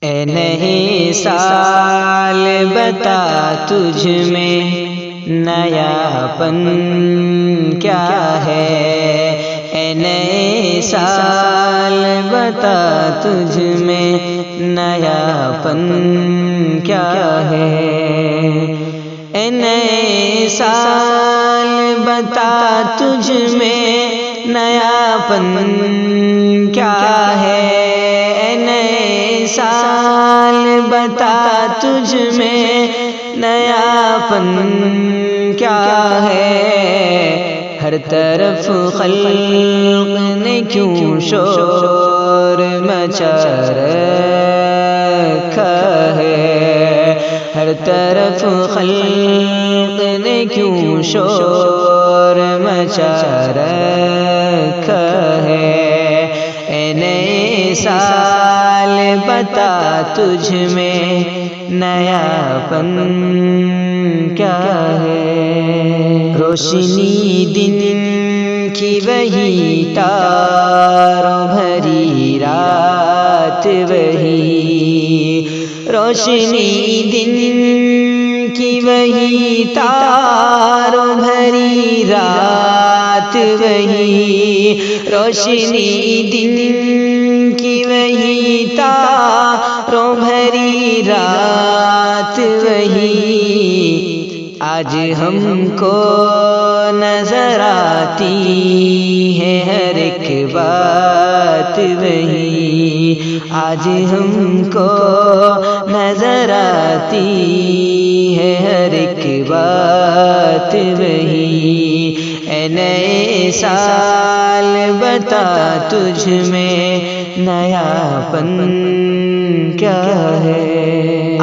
اے نئے سال بتا تجھ میں نیا پن کیا ہے، اے نئے سال بتا تجھ میں نیا پن کیا ہے، اے نئے سال بتا تجھ میں نیا پن کیا ہے، اے نئے سال بتا تجھ میں نیا پن کیا ہے، ہر طرف خلق نے کیوں شور مچا رکھا ہے، ہر طرف خلق نے کیوں شور مچا رکھا ہے، اے نئے سال بتا تجھ میں نیا پن کیا ہے، روشنی دن کی وہی تاروں بھری رات وہی، روشنی دن کی وہی تاروں بھری رات وہی، روشنی دن کی وہی تاروں بھری رات وہی، آج ہم کو نظر آتی ہے ہر ایک بات وہی، آج ہم کو نظر آتی ہے ہر ایک بات وہی، اے نئے سال بتا تجھ میں نیا پن کیا ہے،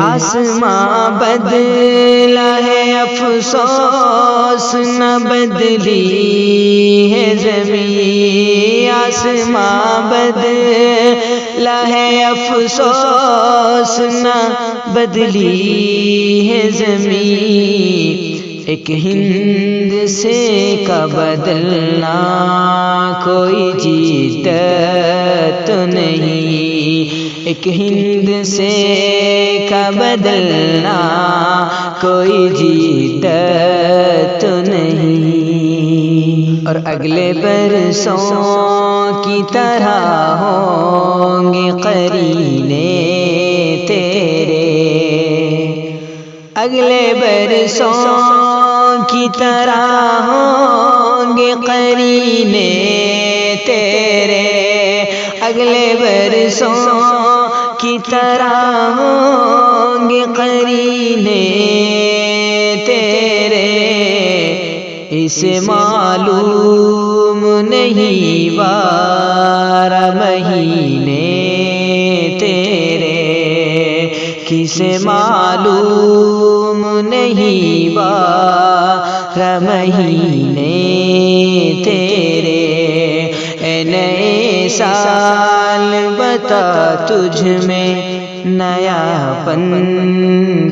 آسماں بدلا ہے افسوس نہ بدلی ہے زمین، آسماں بدلا ہے افسوس نہ بدلی ہے زمین، ایک ہند سے کا بدلنا کوئی جیتا تو نہیں، ایک ہند سے کا بدلنا کوئی جیتا تو نہیں، اور اگلے برسوں کی طرح ہوں گے قرینے تیرے، اگلے برسوں کی طرح ہوں گے قرینے تیرے، اگلے برسوں کی طرح ہوں گے قرینے تیرے، اسے معلوم نہیں 12 مہینے تیرے، کسے معلوم نہیں 12 مہینے تیرے، اے نئے سال بتا تجھ میں نیا پن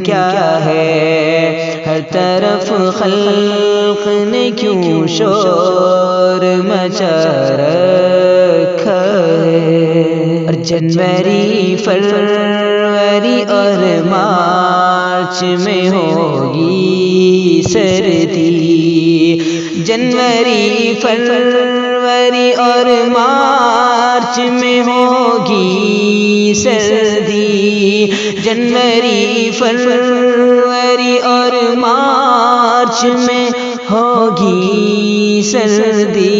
کیا ہے، ہر طرف خلق نے کیوں شور مچا رکھا ہے، اور جنوری فروری اور مارچ میں ہوگی سردی، جنوری فروری اور مارچ میں ہوگی سردی، جنوری فروری اور مارچ میں ہوگی سردی،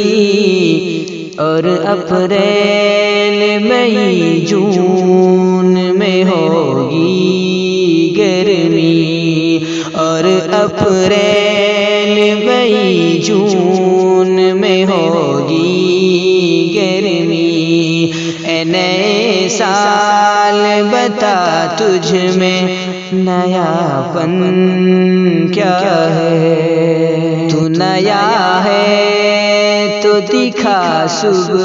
اور اپریل مئی جون میں ہوگی گرمی، اور اپریل مئی جون میں ہوگی گرمی، اے نئے سال بتا تجھ میں نیا پن کیا ہے، تو نیا ہے تو دکھا صبح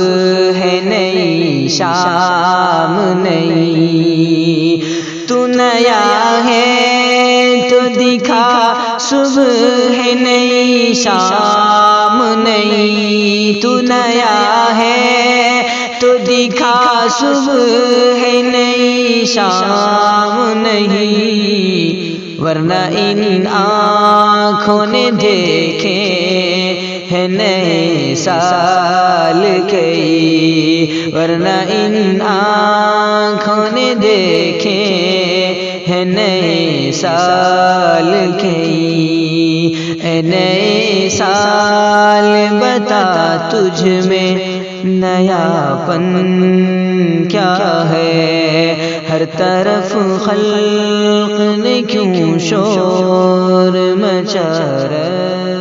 ہے نئی شام نئی، تو نیا ہے تو دکھا صبح ہے نئی شام نئی، تو نیا ہے تو دکھا صبح ہے نئی شام نہیں، ورنہ ان آنکھوں نے دیکھے ہے نئے سال کئی، ورنہ ان آنکھوں نے دیکھے ہے نئے سال کئی۔ اے نئے سال بتا تجھ میں نیا پن کیا ہے، ہر طرف خلق نے کیوں شور مچا رکھا